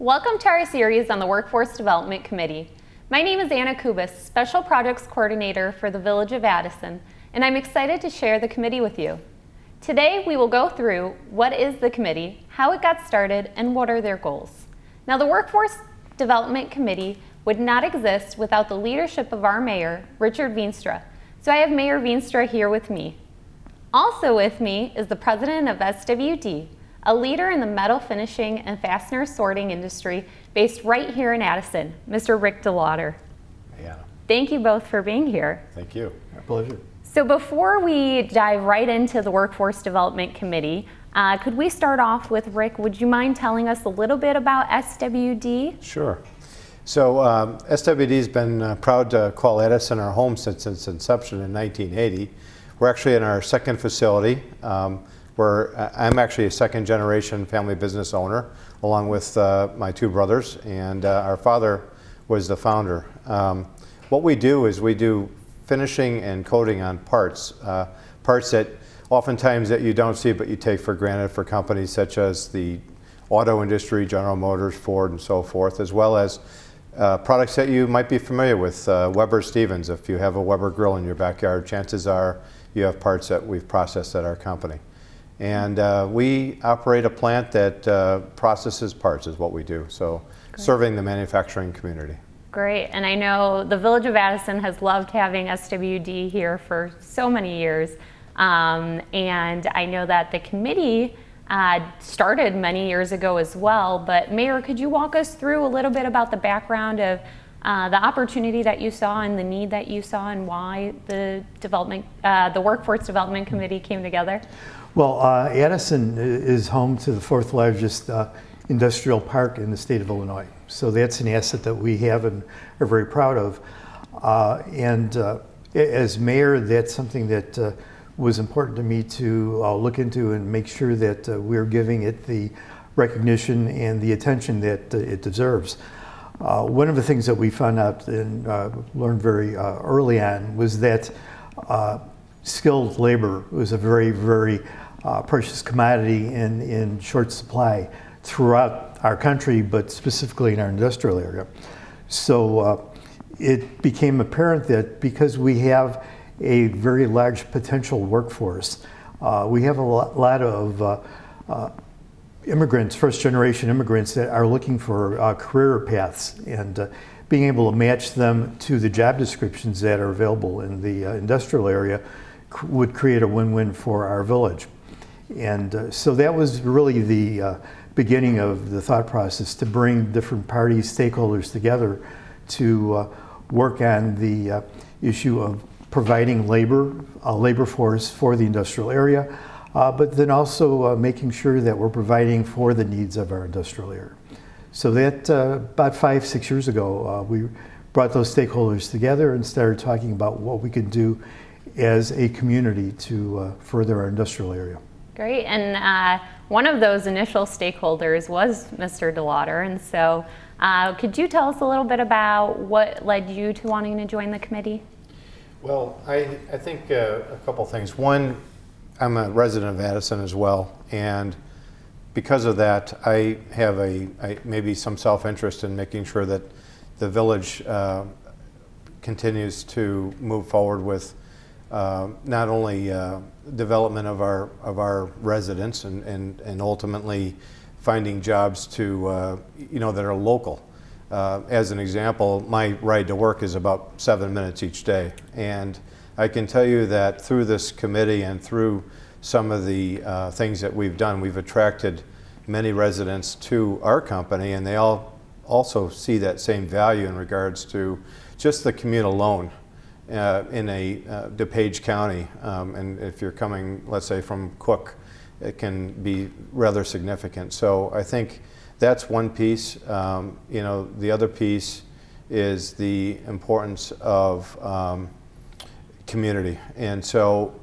Welcome to our series on the Workforce Development Committee. My name is Anna Kubis, Special Projects Coordinator for the Village of Addison, and I'm excited to share the committee with you. Today we will go through what is the committee, how it got started, and what are their goals. Now, the Workforce Development Committee would not exist without the leadership of our mayor, Richard Veenstra. So I have Mayor Veenstra here with me. Also with me is the president of SWD, a leader in the metal finishing and fastener sorting industry based right here in Addison, Mr. Rick DeLauder. Yeah. Thank you both for being here. Thank you. Our pleasure. So before we dive right into the Workforce Development Committee, could we start off with Rick? Would you mind telling us a little bit about SWD? Sure. So SWD has been proud to call Addison our home since its inception in 1980. We're actually in our second facility. I'm actually a second generation family business owner, along with my two brothers, and our father was the founder. What we do is we do finishing and coating on parts that oftentimes that you don't see but you take for granted for companies such as the auto industry, General Motors, Ford, and so forth, as well as products that you might be familiar with, Weber Stevens. If you have a Weber grill in your backyard, chances are you have parts that we've processed at our company. And we operate a plant that processes parts is what we do, so great. Serving the manufacturing community. Great, and I know the Village of Addison has loved having SWD here for so many years, and I know that the committee started many years ago as well, but Mayor, could you walk us through a little bit about the background of the opportunity that you saw and the need that you saw and why the Workforce Development Committee came together? Well, Addison is home to the fourth largest industrial park in the state of Illinois. So that's an asset that we have and are very proud of. And as mayor, that's something that was important to me to look into and make sure that we're giving it the recognition and the attention that it deserves. One of the things that we found out and learned very early on was that skilled labor was a very, very precious commodity in short supply throughout our country, but specifically in our industrial area. So it became apparent that because we have a very large potential workforce, we have a lot of immigrants, first generation immigrants that are looking for career paths, and being able to match them to the job descriptions that are available in the industrial area would create a win-win for our village. And so that was really the beginning of the thought process, to bring different parties, stakeholders together to work on the issue of providing labor, a labor force for the industrial area, but then also making sure that we're providing for the needs of our industrial area. So that about 5-6 years ago, we brought those stakeholders together and started talking about what we could do as a community to further our industrial area. Great, and one of those initial stakeholders was Mr. DeLauder, and so could you tell us a little bit about what led you to wanting to join the committee? Well, I think a couple things. One, I'm a resident of Addison as well, and because of that, I have maybe some self-interest in making sure that the village continues to move forward with not only development of our residents and ultimately finding jobs to that are local. As an example, my ride to work is about 7 minutes each day, and I can tell you that through this committee and through some of the things that we've done, we've attracted many residents to our company, and they all also see that same value in regards to just the commute alone. In a DuPage County, and if you're coming, let's say, from Cook, it can be rather significant. So I think that's one piece. The other piece is the importance of community. And so,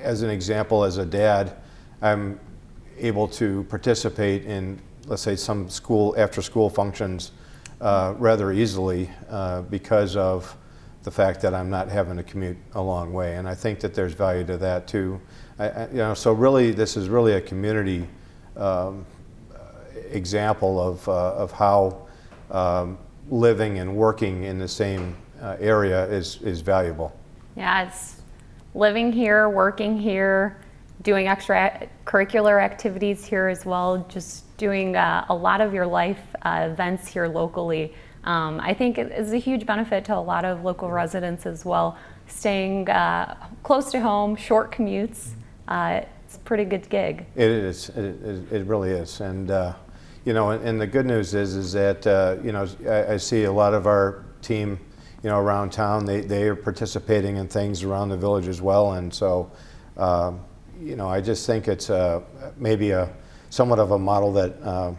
as an example, as a dad, I'm able to participate in, let's say, some after-school functions rather easily because of the fact that I'm not having to commute a long way, and I think that there's value to that too. So really, this is really a community example of how living and working in the same area is valuable. Yeah, it's living here, working here, doing extracurricular activities here as well, just doing a lot of your life events here locally. I think it is a huge benefit to a lot of local residents as well. Staying close to home, short commutes, it's a pretty good gig. It is. It really is. And you know, and the good news is that you know, I see a lot of our team, you know, around town. They are participating in things around the village as well. And so, you know, I just think it's maybe somewhat of a model that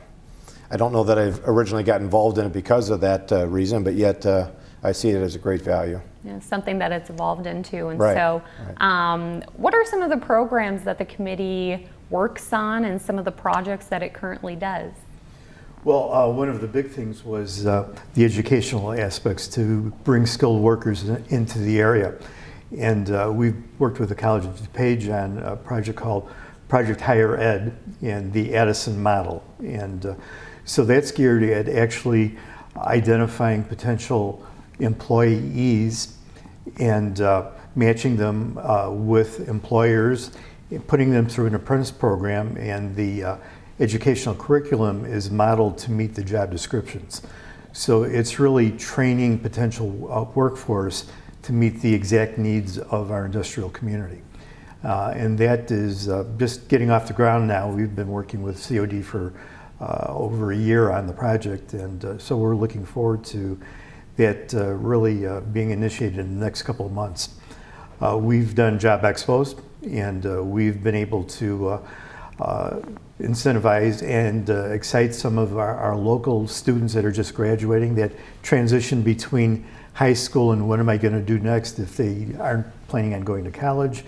I don't know that I've originally got involved in it because of that reason, but yet I see it as a great value. Yeah, something that it's evolved into. And Right. so what are some of the programs that the committee works on and some of the projects that it currently does? Well, one of the big things was the educational aspects to bring skilled workers into the area. And we've worked with the College of DuPage on a project called Project Higher Ed and the Addison model. And so that's geared at actually identifying potential employees and matching them with employers, putting them through an apprentice program, and the educational curriculum is modeled to meet the job descriptions. So it's really training potential workforce to meet the exact needs of our industrial community. And that is just getting off the ground now. We've been working with COD for over a year on the project, and so we're looking forward to that really being initiated in the next couple of months. We've done job expos, and we've been able to incentivize and excite some of our local students that are just graduating, that transition between high school and what am I going to do next if they aren't planning on going to college.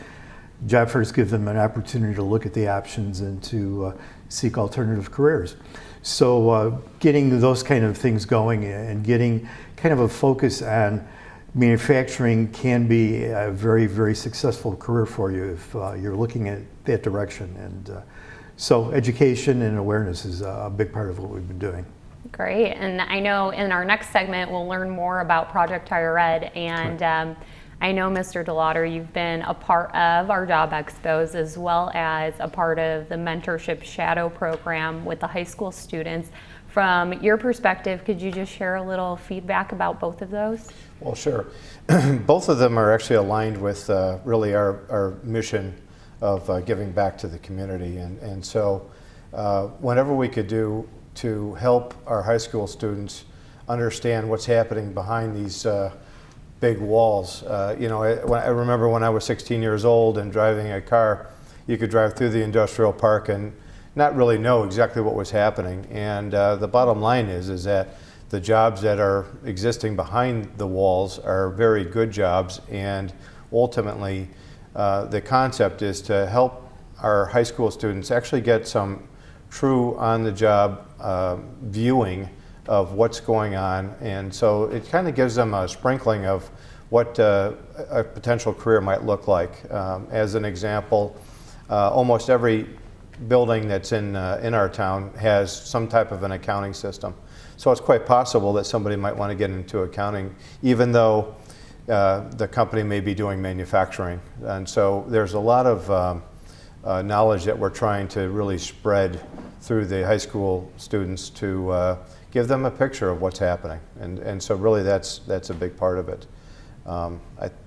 Job fairs give them an opportunity to look at the options and to seek alternative careers. So getting those kind of things going and getting kind of a focus on manufacturing can be a very, very successful career for you if you're looking at that direction. And so education and awareness is a big part of what we've been doing. Great, and I know in our next segment we'll learn more about Project Higher Ed, and I know, Mr. DeLauder, you've been a part of our job expos as well as a part of the mentorship shadow program with the high school students. From your perspective, could you just share a little feedback about both of those? Well, sure. Both of them are actually aligned with really our mission of giving back to the community. And so whenever we could do to help our high school students understand what's happening behind these big walls. You know, I remember when I was 16 years old and driving a car, you could drive through the industrial park and not really know exactly what was happening. And the bottom line is that the jobs that are existing behind the walls are very good jobs, and ultimately the concept is to help our high school students actually get some true on-the-job viewing of what's going on, and so it kind of gives them a sprinkling of what a potential career might look like. As an example, almost every building that's in our town has some type of an accounting system. So it's quite possible that somebody might want to get into accounting, even though the company may be doing manufacturing. And so there's a lot of knowledge that we're trying to really spread through the high school students to give them a picture of what's happening, and so really that's a big part of it.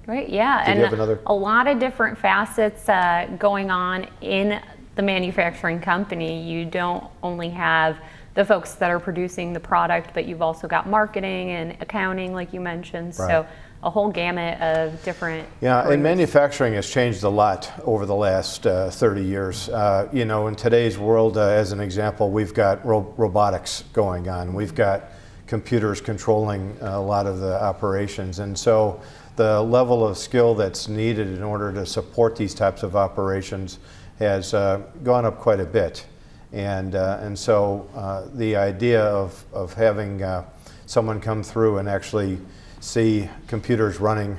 Great, yeah, and a lot of different facets going on in the manufacturing company. You don't only have the folks that are producing the product, but you've also got marketing and accounting, like you mentioned. Right. So a whole gamut of different. Yeah, careers. And manufacturing has changed a lot over the last 30 years. You know, in today's world, as an example, we've got robotics going on. We've got computers controlling a lot of the operations. And so the level of skill that's needed in order to support these types of operations has gone up quite a bit. And so the idea of having someone come through and actually see computers running,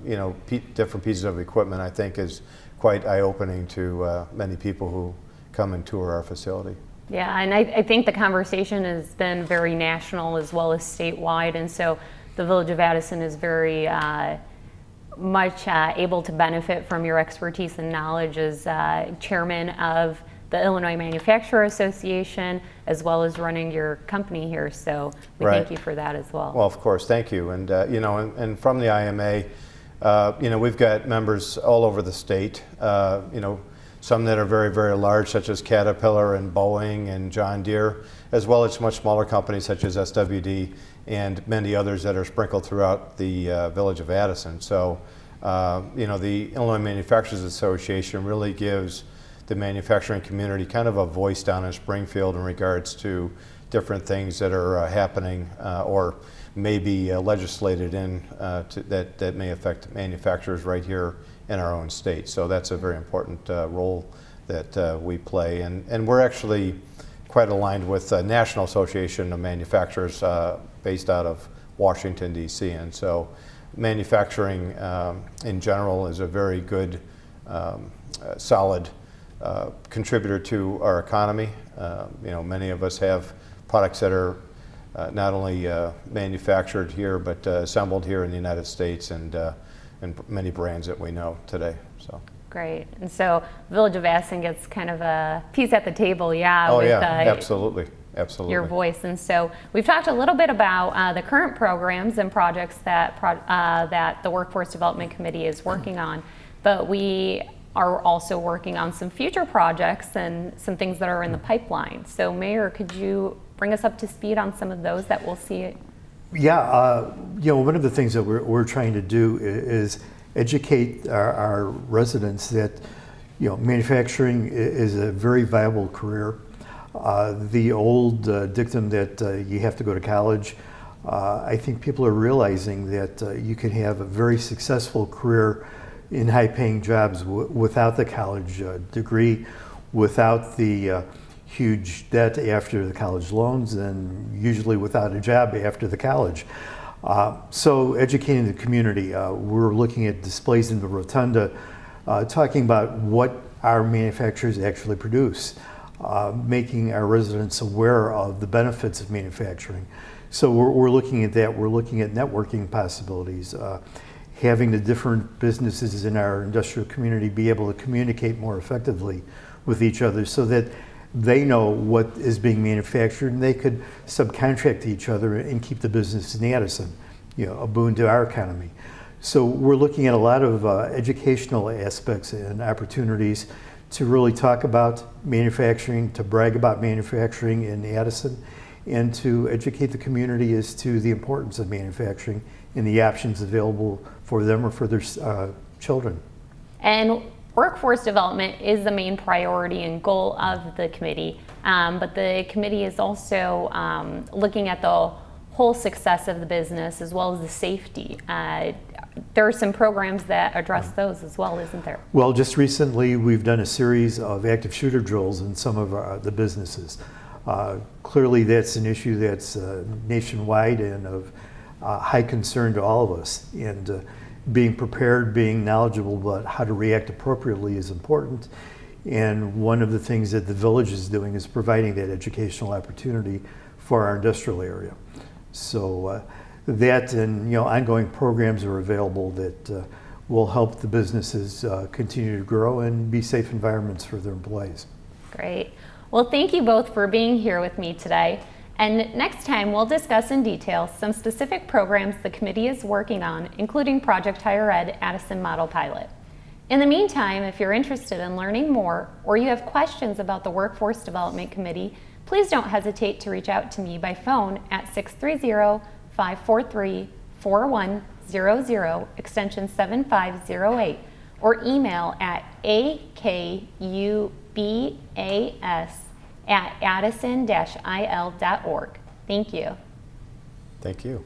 you know, different pieces of equipment, I think is quite eye-opening to many people who come and tour our facility. Yeah, and I think the conversation has been very national as well as statewide, and so the Village of Addison is very much able to benefit from your expertise and knowledge as chairman of the Illinois Manufacturer Association, as well as running your company here. So we Right. thank you for that as well. Well, of course, thank you. And and from the IMA, we've got members all over the state. Some that are very, very large, such as Caterpillar and Boeing and John Deere, as well as much smaller companies such as SWD and many others that are sprinkled throughout the Village of Addison. So, the Illinois Manufacturers Association really gives the manufacturing community kind of a voice down in Springfield in regards to different things that are happening or may be legislated in that may affect manufacturers right here in our own state. So that's a very important role that we play. And we're actually quite aligned with the National Association of Manufacturers based out of Washington, D.C. And so manufacturing in general is a very good, solid contributor to our economy. Many of us have products that are not only manufactured here, but assembled here in the United States, and many brands that we know today. So Great. And so Village of Addison gets kind of a piece at the table, yeah. Oh with, yeah, absolutely. Your voice. And so we've talked a little bit about the current programs and projects that that the Workforce Development Committee is working on, but we are also working on some future projects and some things that are in the pipeline. So Mayor, could you bring us up to speed on some of those that we'll see? Yeah, one of the things that we're trying to do is educate our residents that, manufacturing is a very viable career. The old dictum that you have to go to college, I think people are realizing that you can have a very successful career in high-paying jobs without the college degree, without the huge debt after the college loans, and usually without a job after the college. So educating the community, we're looking at displays in the rotunda, talking about what our manufacturers actually produce, making our residents aware of the benefits of manufacturing. So we're looking at that. We're looking at networking possibilities, having the different businesses in our industrial community be able to communicate more effectively with each other so that they know what is being manufactured and they could subcontract to each other and keep the business in Addison, a boon to our economy. So we're looking at a lot of educational aspects and opportunities to really talk about manufacturing, to brag about manufacturing in Addison, and to educate the community as to the importance of manufacturing and the options available for them or for their children. And workforce development is the main priority and goal of the committee, but the committee is also looking at the whole success of the business as well as the safety. There are some programs that address those as well, isn't there? Well, just recently we've done a series of active shooter drills in some of the businesses. Clearly that's an issue that's nationwide and of high concern to all of us. And being prepared, being knowledgeable about how to react appropriately is important. And one of the things that the village is doing is providing that educational opportunity for our industrial area. So that and ongoing programs are available that will help the businesses continue to grow and be safe environments for their employees. Great. Well, thank you both for being here with me today. And next time we'll discuss in detail some specific programs the committee is working on, including Project Higher Ed Addison Model Pilot. In the meantime, if you're interested in learning more or you have questions about the Workforce Development Committee, please don't hesitate to reach out to me by phone at 630-543-4100, extension 7508, or email at akubas@addison-il.org. Thank you. Thank you.